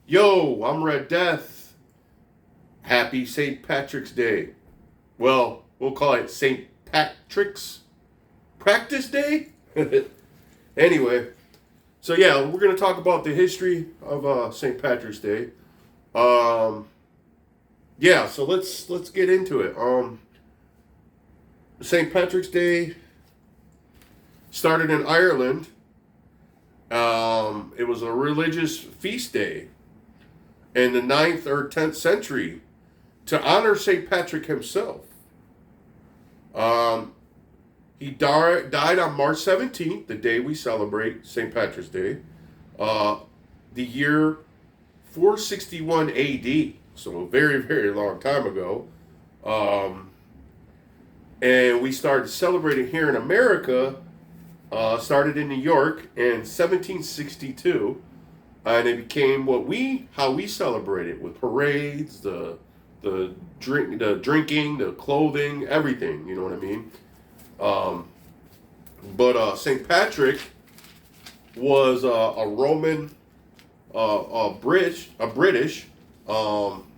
Yo, I'm Red Death. Happy St. Patrick's Day. Well, we'll call it St. Patrick's Practice Day. Anyway, so yeah, we're gonna talk about the history of St. Patrick's Day. Um, yeah, so let's get into it. St. Patrick's Day started in Ireland. It was a religious feast day in the 9th or 10th century to honor St. Patrick himself. Um, he died on March 17th, the day we celebrate St. Patrick's Day, uh, the year 461 AD, so a very, very long time ago. Um, and we started celebrating here in America, started in New York in 1762, and it became how we celebrate it with parades, the drinking, the clothing, everything. You know what I mean? Um, but Saint Patrick was a Roman, a British. Um,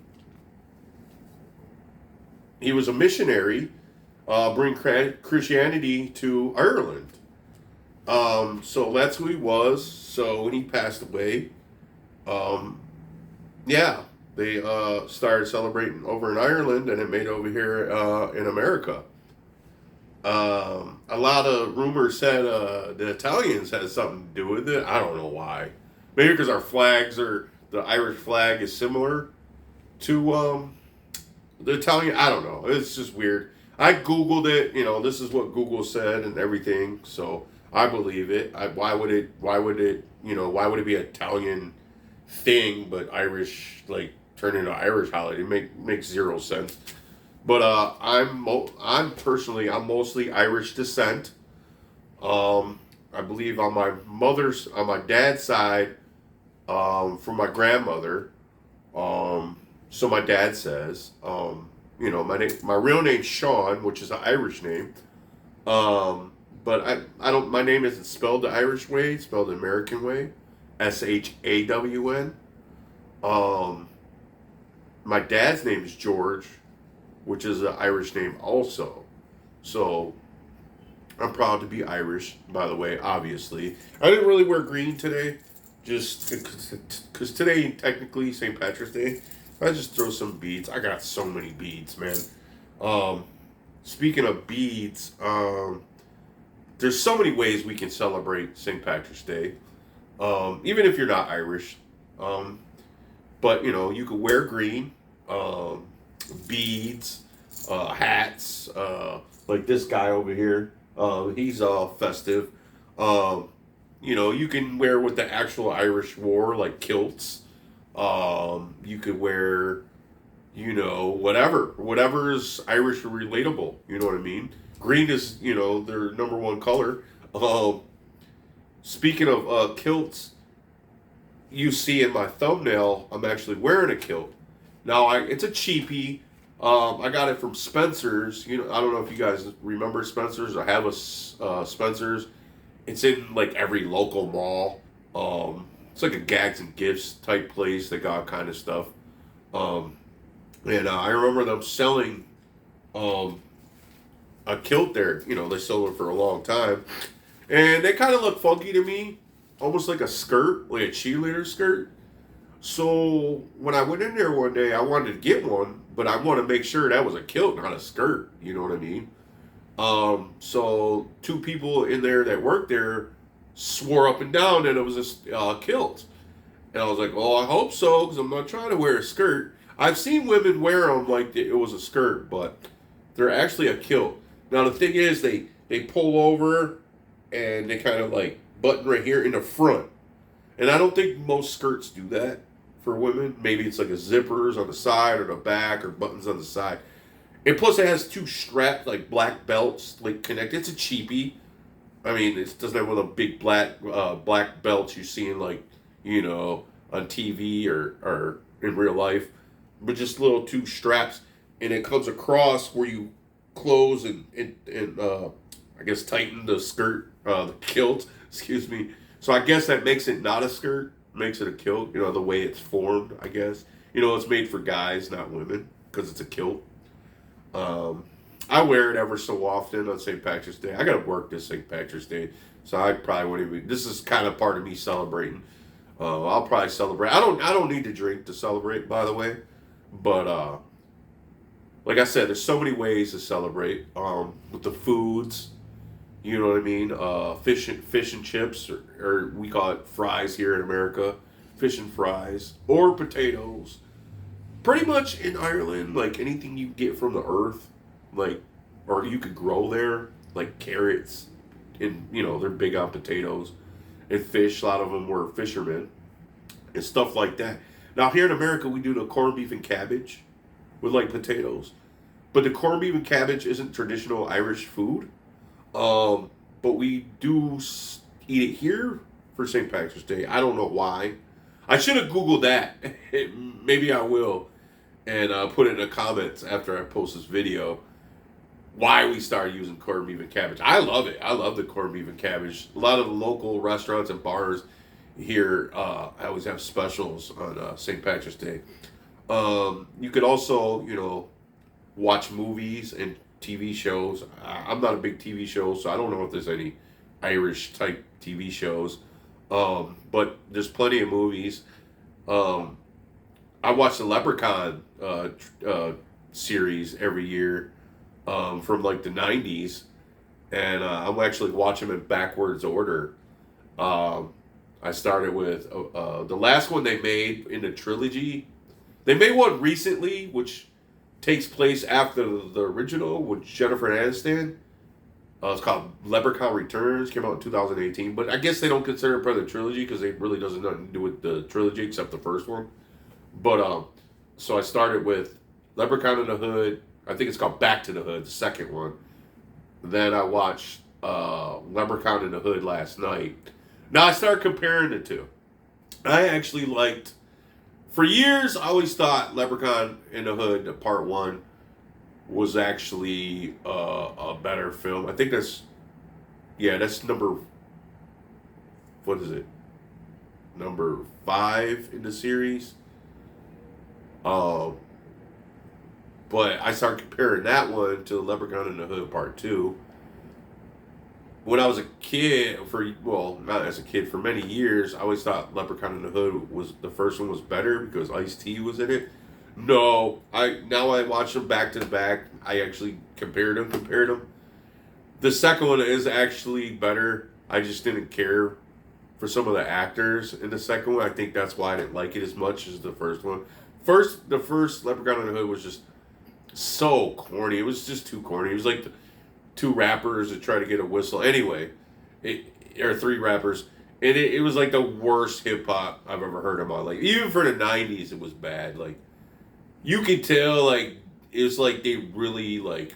he was a missionary, bring Christianity to Ireland. So that's who he was. So when he passed away, um, yeah, they started celebrating over in Ireland, and it made over here in America. A lot of rumors said the Italians had something to do with it. I don't know why. Maybe because the Irish flag is similar to the Italian. I don't know. It's just weird. I Googled it. This is what Google said and everything. So I believe it. Why would it? Why would it? Why would it be an Italian thing, but Irish turn into Irish holiday? Makes zero sense. But I'm mostly Irish descent. I believe on my dad's side, from my grandmother. So my dad says, my real name's Sean, which is an Irish name. But I don't. My name isn't spelled the Irish way; it's spelled the American way, Shawn. Um, my dad's name is George, which is an Irish name also. So I'm proud to be Irish, by the way. Obviously, I didn't really wear green today, just because today technically St. Patrick's Day. I just throw some beads. I got so many beads, man. Um, Speaking of beads, there's so many ways we can celebrate St. Patrick's Day, even if you're not Irish. Um, but you could wear green, um, beads, hats, like this guy over here. He's festive. Um, you can wear what the actual Irish wore, like kilts. You could wear, whatever is Irish relatable. You know what I mean? Green is, their number one color. Um, Speaking of kilts, you see in my thumbnail, I'm actually wearing a kilt. Now, it's a cheapie. I got it from Spencer's. I don't know if you guys remember Spencer's or have Spencer's. It's in like every local mall. It's like a gags and gifts type place. They got kind of stuff. Um, and I remember them selling um, a kilt there. They sold it for a long time, and they kind of look funky to me, almost like a skirt, like a cheerleader skirt. So when I went in there one day, I wanted to get one, but I want to make sure that was a kilt, not a skirt. You know what I mean? So two people in there that worked there swore up and down that it was a kilt, and I was like, "Oh, I hope so, because I'm not trying to wear a skirt." I've seen women wear them like it was a skirt, but they're actually a kilt. Now the thing is, they pull over and they kind of like button right here in the front, and I don't think most skirts do that for women. Maybe it's like a zippers on the side or the back or buttons on the side. And plus, it has two straps, like black belts, like connected. It's a cheapie. I mean, it doesn't have one of the big black belts you see in on TV or in real life, but just little two straps, and it comes across where you close and I guess tighten the skirt, the kilt. Excuse me. So I guess that makes it not a skirt. makes it a kilt. You know, the way it's formed, I guess. You know, it's made for guys, not women, because it's a kilt. I wear it ever so often on St. Patrick's Day. I got to work this St. Patrick's Day, so I probably wouldn't even. This is kind of part of me celebrating. I'll probably celebrate. I don't need to drink to celebrate, by the way, but like I said, there's so many ways to celebrate. With the foods, you know what I mean. Fish and chips, or we call it fries here in America, fish and fries, or potatoes. Pretty much in Ireland, like anything you get from the earth, like, or you could grow there, like carrots, and you know they're big on potatoes and fish. A lot of them were fishermen and stuff like that. Now here in America, we do the corned beef and cabbage with like potatoes, but the corned beef and cabbage isn't traditional Irish food. But we do eat it here for St. Patrick's Day. I don't know why. I should have Googled that. Maybe I will, and put it in the comments after I post this video. Why we started using corned beef and cabbage. I love it. I love the corned beef and cabbage. A lot of the local restaurants and bars here, I always have specials on St. Patrick's Day. You could also, you know, watch movies and TV shows. I'm not a big TV show, so I don't know if there's any Irish type TV shows. But there's plenty of movies. I watch the Leprechaun series every year. From like the 90s, and I'm actually watching them in backwards order. I started with the last one they made in the trilogy. They made one recently, which takes place after the original with Jennifer Aniston. It's called Leprechaun Returns. Came out in 2018, but I guess they don't consider it part of the trilogy because it really doesn't have nothing to do with the trilogy except the first one. But so I started with Leprechaun in the Hood. I think it's called Back to the Hood, the second one. Then I watched Leprechaun in the Hood last night. Now I started comparing the two. I actually liked, for years I always thought Leprechaun in the Hood, part one, was actually a better film. I think that's number, what is it? Number 5 in the series. But I started comparing that one to Leprechaun in the Hood Part 2. When I was a kid, not as a kid, for many years, I always thought Leprechaun in the Hood was the first one was better because Ice-T was in it. No, now I watch them back to back. I actually compared them. The second one is actually better. I just didn't care for some of the actors in the second one. I think that's why I didn't like it as much as the first one. The first Leprechaun in the Hood was just so corny. It was just too corny. It was like two rappers that try to get a whistle. Anyway, or 3 rappers. And it was like the worst hip hop I've ever heard in my life. Even for the 90s, it was bad. Like, you could tell, like, it was like they really, like,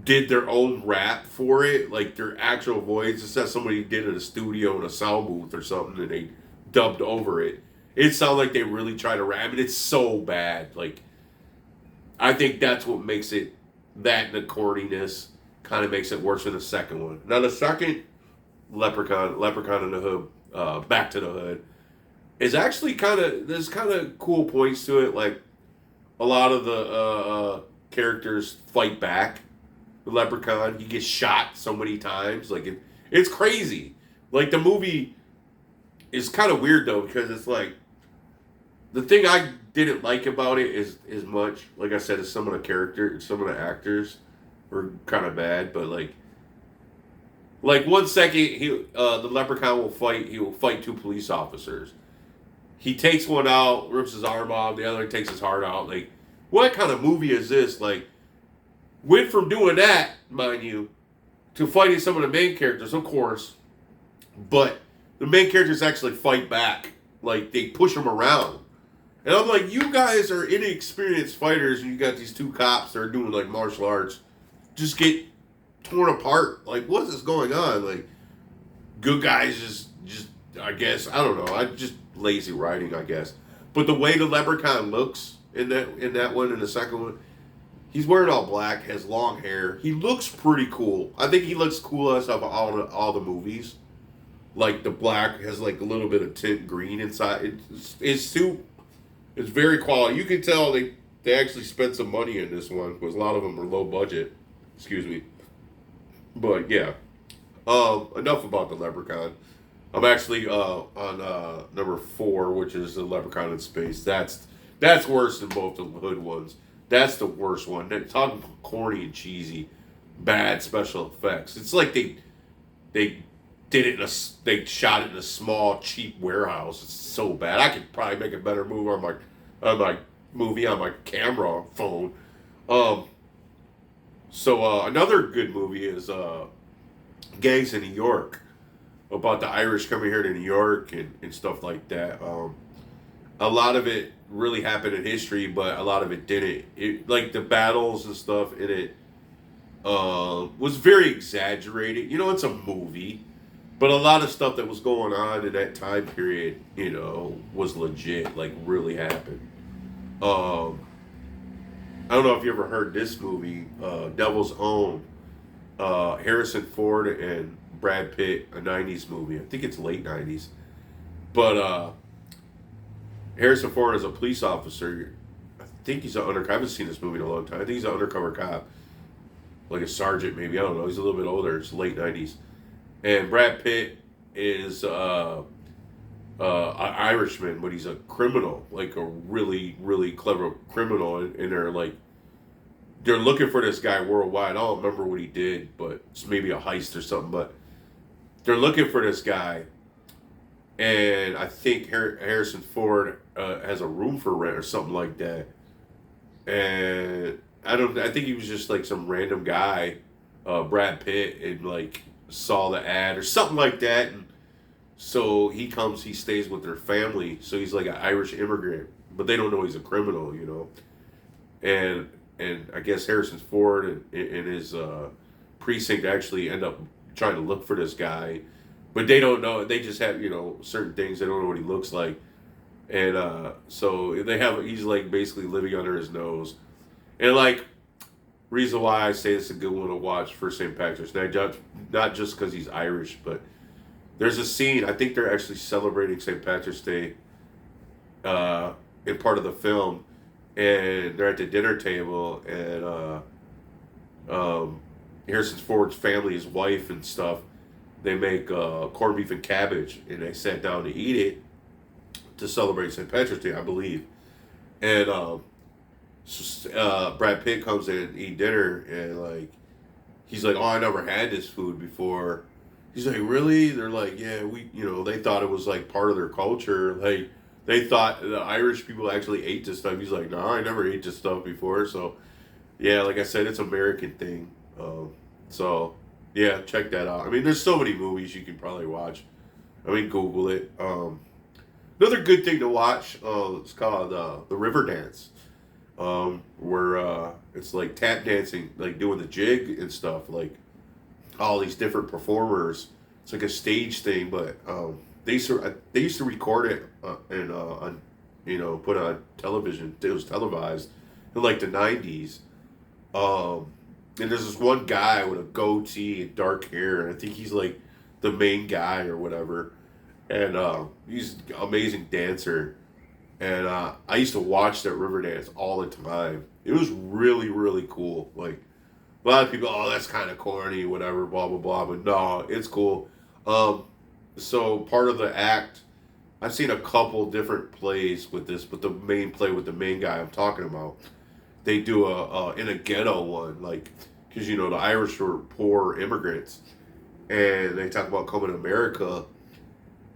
did their own rap for it. Like, their actual voice. It's not somebody did it in a studio in a sound booth or something and they dubbed over it. It sounded like they really tried to rap. And it's so bad. Like, I think that's what makes it, that and the corniness kind of makes it worse than the second one. Now the second Leprechaun in the Hood, Back to the Hood, is actually there's kind of cool points to it. Like, a lot of the characters fight back. The Leprechaun, he gets shot so many times. Like, it's crazy. Like, the movie is kind of weird though, because it's like, the thing I didn't like about it is as much, like I said, as some of the actors were kind of bad, but like 1 second the Leprechaun will fight 2 police officers. He takes one out, rips his arm off, the other takes his heart out. Like, what kind of movie is this? Like, went from doing that, mind you, to fighting some of the main characters, of course, but the main characters actually fight back. Like, they push them around. And I'm like, you guys are inexperienced fighters, and you got these 2 cops that are doing, like, martial arts. Just get torn apart. Like, what is going on? Like, good guys just I guess, I don't know. Just lazy writing, I guess. But the way the Leprechaun looks in that one, in the second one, he's wearing all black, has long hair. He looks pretty cool. I think he looks coolest of all the movies. like the black has like a little bit of tint green inside. It's very quality. You can tell they actually spent some money in this one because a lot of them are low budget. Excuse me. But yeah, enough about the Leprechaun. I'm actually on number 4, which is the Leprechaun in Space. That's worse than both the Hood ones. That's the worst one. They're talking corny and cheesy, bad special effects. It's like they did it they shot it in a small cheap warehouse. It's so bad. I could probably make a better movie on my camera phone. So another good movie is Gangs in New York, about the Irish coming here to New York and stuff like that. A lot of it really happened in history, but a lot of it didn't. Like the battles and stuff in it was very exaggerated. You know, it's a movie, but a lot of stuff that was going on in that time period, you know, was legit, like really happened. I don't know if you ever heard this movie, Devil's Own. Harrison Ford and Brad Pitt, a 90s movie. I think it's late 90s. But Harrison Ford is a police officer. I think he's an undercover. I haven't seen this movie in a long time. I think he's an undercover cop. Like a sergeant, maybe. I don't know. He's a little bit older. It's late 90s. And Brad Pitt is an Irishman, but he's a criminal. Like a really, really clever criminal. And they're looking for this guy worldwide. I don't remember what he did, but it's maybe a heist or something. But they're looking for this guy, and I think Harrison Ford has a room for rent or something like that. And I think he was just like some random guy, Brad Pitt, and like saw the ad or something like that. And so he stays with their family. So he's like an Irish immigrant, but they don't know he's a criminal, you know. And I guess Harrison Ford and his precinct actually end up trying to look for this guy, but they don't know. They just have, you know, certain things. They don't know what he looks like, and so he's like basically living under his nose. And like, reason why I say it's a good one to watch for St. Patrick's Day, not just because he's Irish, but there's a scene. I think they're actually celebrating St. Patrick's Day in part of the film. And they're at the dinner table, and Harrison Ford's family, his wife and stuff, they make corned beef and cabbage, and they sat down to eat it to celebrate St. Patrick's Day, I believe. And Brad Pitt comes in and eat dinner, and like he's like, "Oh, I never had this food before." He's like, "Really?" They're like, "Yeah, they thought it was like part of their culture, like." They thought the Irish people actually ate this stuff. He's like, no, I never ate this stuff before. So, yeah, like I said, it's an American thing. So, yeah, check that out. I mean, there's so many movies you can probably watch. I mean, Google it. Another good thing to watch, it's called The River Dance, where it's like tap dancing, like doing the jig and stuff, like all these different performers. It's like a stage thing, but they used to record it and put on television. It was televised in like the 90s. And there's this one guy with a goatee and dark hair, and I think he's like the main guy or whatever. And he's an amazing dancer. And I used to watch that river dance all the time. It was really, really cool. Like, a lot of people, oh, that's kind of corny, whatever, blah, blah, blah. But no, it's cool. So part of the act, I've seen a couple different plays with this, but the main play with the main guy I'm talking about, they do in a ghetto one, like, because the Irish were poor immigrants, and they talk about coming to America,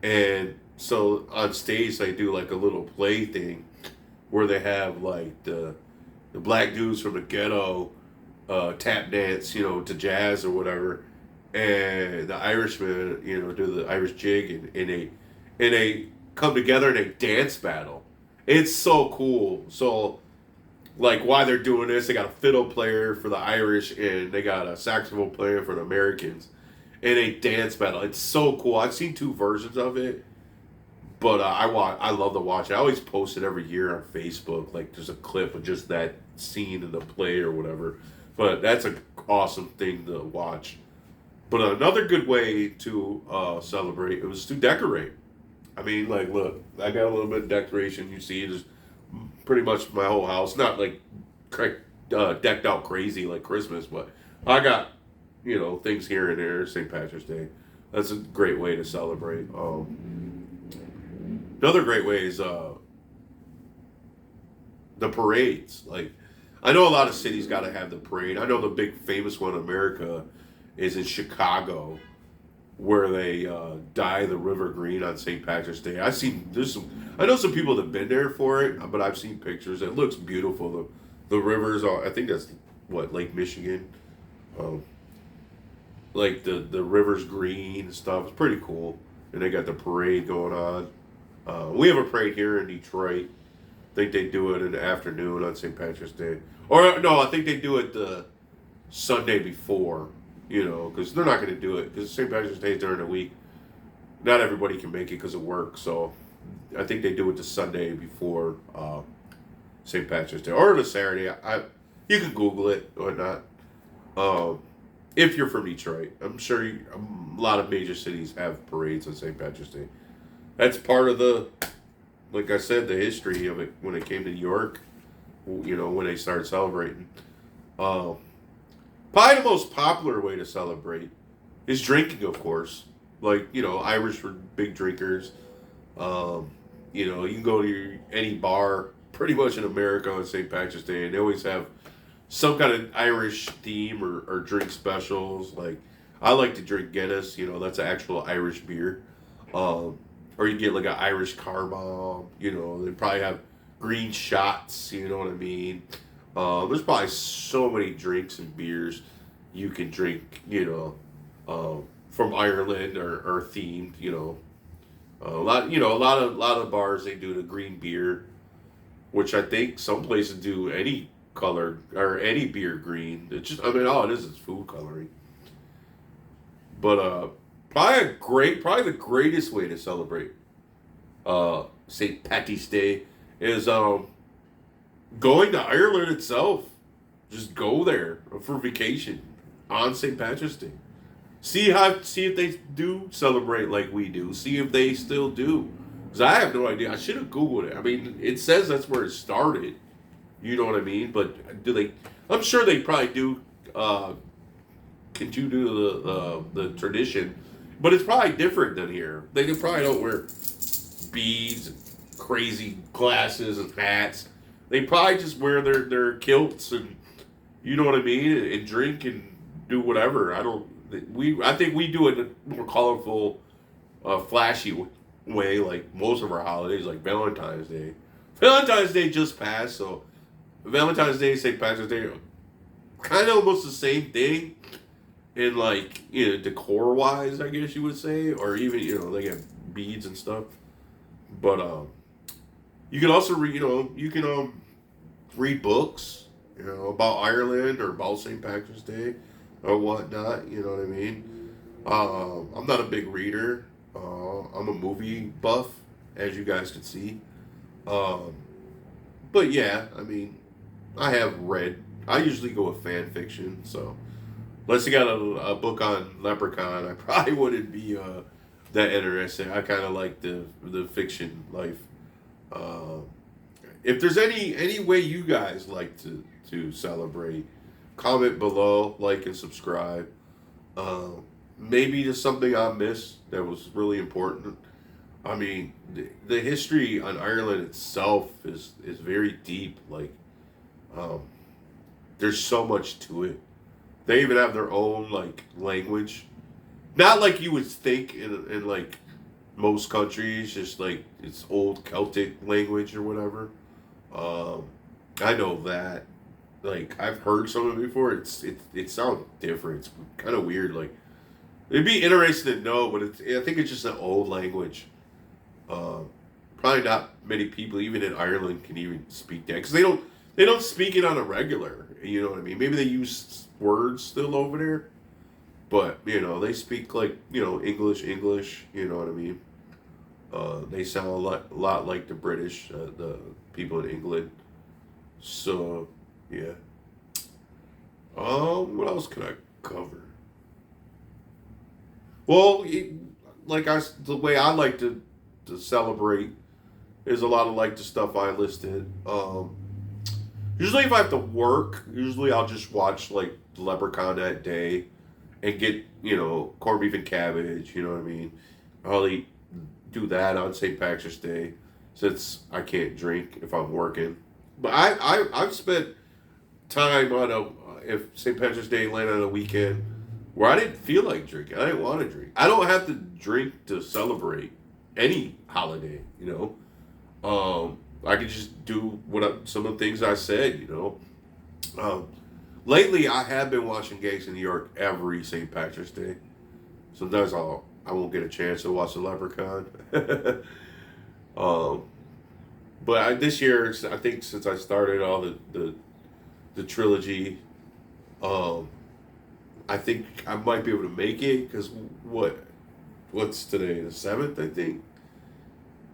and so on stage they do like a little play thing, where they have like the black dudes from the ghetto tap dance, to jazz or whatever. And the Irishmen, do the Irish jig, and they come together and they dance battle. It's so cool. So, like, while they're doing this, they got a fiddle player for the Irish, and they got a saxophone player for the Americans, and they dance battle. It's so cool. I've seen 2 versions of it, but I love to watch it. I always post it every year on Facebook. Like, there's a clip of just that scene in the play or whatever. But that's an awesome thing to watch. But another good way to celebrate it was to decorate. I mean, like, look, I got a little bit of decoration. You see, it's pretty much my whole house. Not like decked out crazy like Christmas, but I got things here and there. St. Patrick's Day. That's a great way to celebrate. Another great way is the parades. Like, I know a lot of cities got to have the parade. I know the big famous one in America is in Chicago, where they dye the river green on St. Patrick's Day. I know some people that have been there for it, but I've seen pictures. It looks beautiful. The rivers are, I think that's what, Lake Michigan. Um, like the river's green and stuff. It's pretty cool. And they got the parade going on. We have a parade here in Detroit. I think they do it in the afternoon on St. Patrick's Day. Or no, I think they do it the Sunday before. Because they're not going to do it because St. Patrick's Day is during the week. Not everybody can make it because of work, so I think they do it the Sunday before St. Patrick's Day or the Saturday. You can Google it or not. If you're from Detroit, I'm sure a lot of major cities have parades on St. Patrick's Day. That's part of like I said, the history of it when it came to New York. When they started celebrating. Probably the most popular way to celebrate is drinking, of course. Like, Irish were big drinkers. You can go to any bar pretty much in America on St. Patrick's Day, and they always have some kind of Irish theme or drink specials. Like, I like to drink Guinness, that's an actual Irish beer. Or you get like an Irish car bomb, they probably have green shots, you know what I mean? There's probably so many drinks and beers you can drink, from Ireland or themed, a lot of bars they do the green beer, which I think some places do any color or any beer green. It's just, all it is food coloring. But probably the greatest way to celebrate St. Patty's Day is going to Ireland itself. Just go there for vacation on St. Patrick's Day. See if they do celebrate like we do. See if they still do. Because I have no idea. I should have Googled it. It says that's where it started. You know what I mean? But do they? I'm sure they probably do continue the tradition. But it's probably different than here. They probably don't wear beads, crazy glasses and hats. They probably just wear their kilts and you know what I mean, and drink and do whatever. I think we do it in a more colorful, flashy way, like most of our holidays, like Valentine's Day. Valentine's Day just passed, so Valentine's Day, St. Patrick's Day, kind of almost the same thing in decor wise, I guess you would say, or even they have beads and stuff. But you can also read read books about Ireland or about St. Patrick's Day or whatnot. You know what I mean? I'm not a big reader. I'm a movie buff, as you guys can see. But yeah, I have read. I usually go with fan fiction, so unless you got a book on Leprechaun, I probably wouldn't be that interested. I kind of like the fiction life. If there's any way you guys like to celebrate, comment below, like and subscribe. Maybe there's something I missed that was really important. The history on Ireland itself is very deep. There's so much to it. They even have their own language. Not like you would think in most countries, just it's old Celtic language or whatever. I know that. I've heard some of it before. It sounds different. It's kind of weird. It'd be interesting to know, but I think it's just an old language. Probably not many people, even in Ireland, can even speak that because they don't speak it on a regular. You know what I mean? Maybe they use words still over there, but they speak English. You know what I mean? They sound a lot like the British, the people in England. So, yeah. What else can I cover? Well, the way I like to celebrate is a lot of like the stuff I listed. Usually, if I have to work, usually I'll just watch like the Leprechaun that day and get corned beef and cabbage. You know what I mean? I'll do that on St. Patrick's Day since I can't drink if I'm working. But I've spent time on if St. Patrick's Day landed on a weekend where I didn't feel like drinking. I didn't want to drink. I don't have to drink to celebrate any holiday. I could just do some of the things I said. Lately I have been watching Gangs in New York every St. Patrick's Day. Sometimes I won't get a chance to watch the Leprechaun. um, but this year, I think since I started all the trilogy, I think I might be able to make it because what's today, the 7th, I think,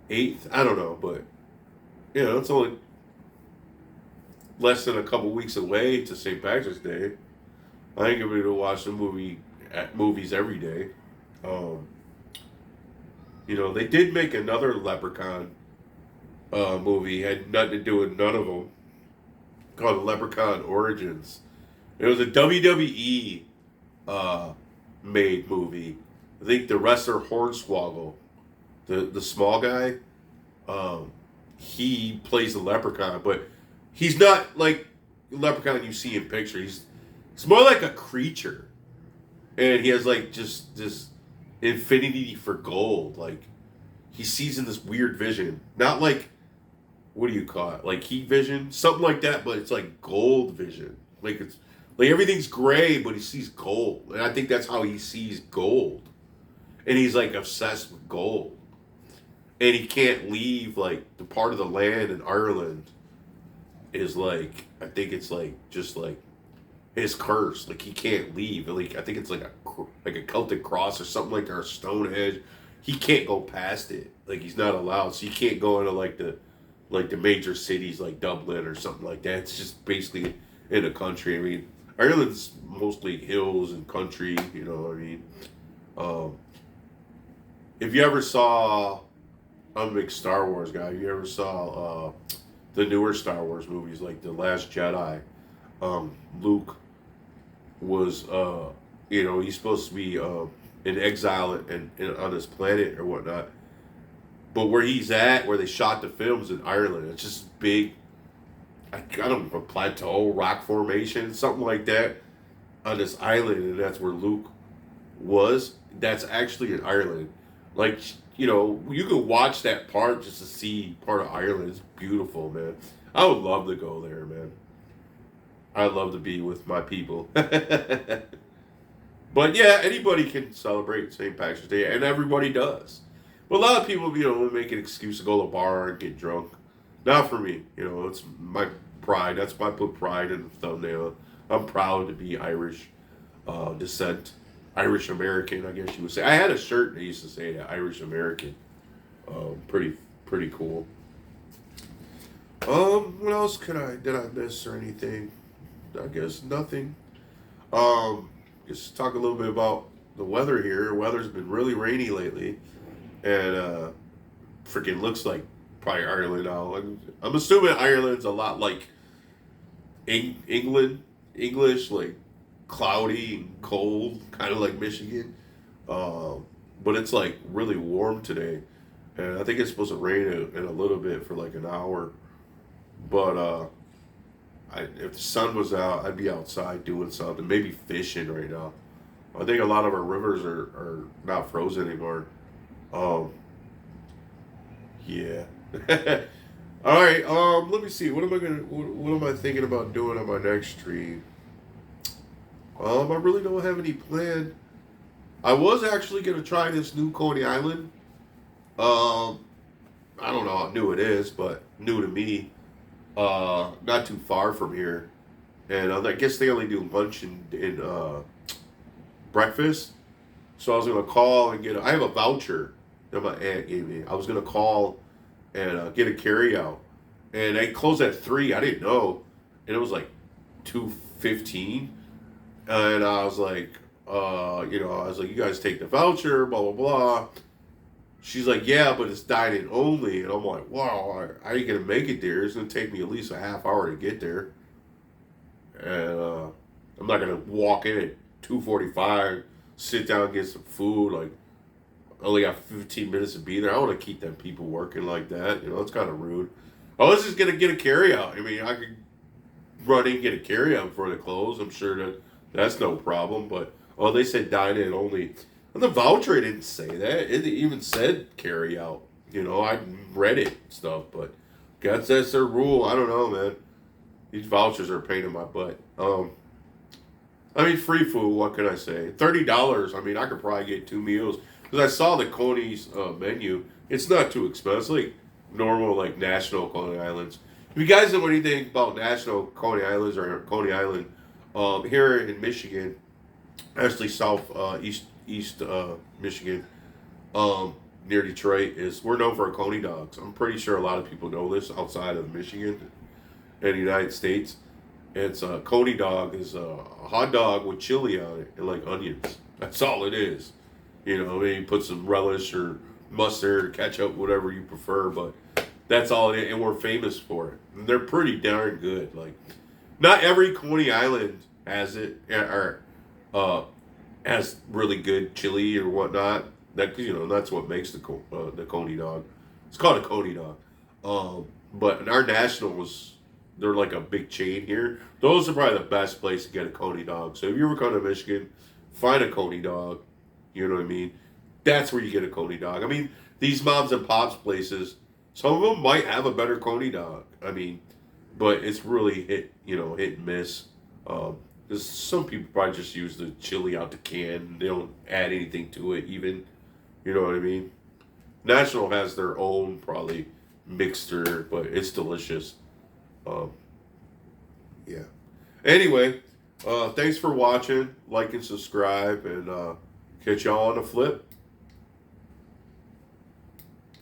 8th, I don't know, but it's only less than a couple weeks away to St. Patrick's Day. I ain't gonna be able to watch the movies every day. They did make another Leprechaun movie, had nothing to do with none of them, called Leprechaun Origins. It was a WWE made movie. I think the wrestler Hornswoggle, the small guy, he plays the Leprechaun, but he's not like the Leprechaun you see in pictures. He's more like a creature, and he has like just this infinity for gold. Like he sees in this weird vision, not like what do you call it, like heat vision, something like that, but it's like gold vision. Like it's like everything's gray, but he sees gold, and I think that's how he sees gold, and he's like obsessed with gold. And he can't leave, like, the part of the land in Ireland is, like, I think it's, like, just, like, his curse. Like, he can't leave. Like, I think it's, like a Celtic cross or something like that, or Stonehenge. He can't go past it. Like, he's not allowed. So you can't go into, like, the major cities like Dublin or something like that. It's just basically in a country. I mean, Ireland's mostly hills and country, you know what I mean? If you ever saw... I'm a big Star Wars guy. You ever saw the newer Star Wars movies, like The Last Jedi? Luke was, he's supposed to be in exile and on his planet or whatnot. But where he's at, where they shot the films in Ireland, it's just big, I don't know, a plateau, rock formation, something like that, on this island, and that's where Luke was. That's actually in Ireland. Like, you can watch that part just to see part of Ireland. It's beautiful, man. I would love to go there, man. I'd love to be with my people. But yeah, anybody can celebrate St. Patrick's Day, and everybody does. But a lot of people, make an excuse to go to a bar and get drunk. Not for me. It's my pride. That's why I put pride in the thumbnail. I'm proud to be Irish descent. Irish American, I guess you would say. I had a shirt that used to say that, Irish American. Pretty cool. What else did I miss or anything? I guess nothing. Just talk a little bit about the weather here. The weather's been really rainy lately, and freaking looks like probably Ireland now. I'm assuming Ireland's a lot like England, English, like cloudy and cold, kind of like Michigan. But it's like really warm today, and I think it's supposed to rain in a little bit for like an hour. But if the sun was out, I'd be outside doing something, maybe fishing right now. I think a lot of our rivers are not frozen anymore. Yeah. All right. Let me see. What am I thinking about doing on my next stream? I really don't have any plan. I was actually gonna try this new Coney Island. I don't know how new it is, but new to me. Not too far from here, and I guess they only do lunch and breakfast. So I was gonna call and I have a voucher that my aunt gave me. I was gonna call and get a carry out, and they closed at 3. I didn't know, and it was like 2:15, and I was like, I was like, you guys take the voucher, blah, blah, blah. She's like, yeah, but it's dine-in only. And I'm like, wow, how are you going to make it there? It's going to take me at least a half hour to get there. And I'm not going to walk in at 2:45, sit down and get some food. Like, I only got 15 minutes to be there. I want to keep them people working like that. It's kind of rude. I was just going to get a carry-out. I mean, I could run in and get a carry-out before they close. I'm sure that's no problem. But, they said dine-in only. On the voucher, it didn't say that. It even said carry-out. I read it and stuff. But guess that's their rule. I don't know, man. These vouchers are a pain in my butt. Free food, what can I say? $30, I could probably get 2 meals. Because I saw the Coney's menu. It's not too expensive. Like normal, like National Coney Islands. If you guys know anything about National Coney Islands or Coney Island, here in Michigan, actually east Michigan, near Detroit, we're known for our Coney dogs. I'm pretty sure a lot of people know this outside of Michigan and the United States. It's a Coney dog is a hot dog with chili on it and like onions. That's all it is. You put some relish or mustard or ketchup, whatever you prefer, but that's all it is, and we're famous for it. And they're pretty darn good. Like, not every Coney Island has it, or has really good chili or whatnot. That's what makes the Coney dog. It's called a Coney dog. But our National they're like a big chain here. Those are probably the best place to get a Coney dog. So if you ever come to Michigan, find a Coney dog. You know what I mean? That's where you get a Coney dog. These moms and pops places, some of them might have a better Coney dog. But it's really hit and miss. Because some people probably just use the chili out the can. They don't add anything to it even. You know what I mean? National has their own probably mixture, but it's delicious. Yeah. Anyway, thanks for watching. Like and subscribe, and catch y'all on the flip.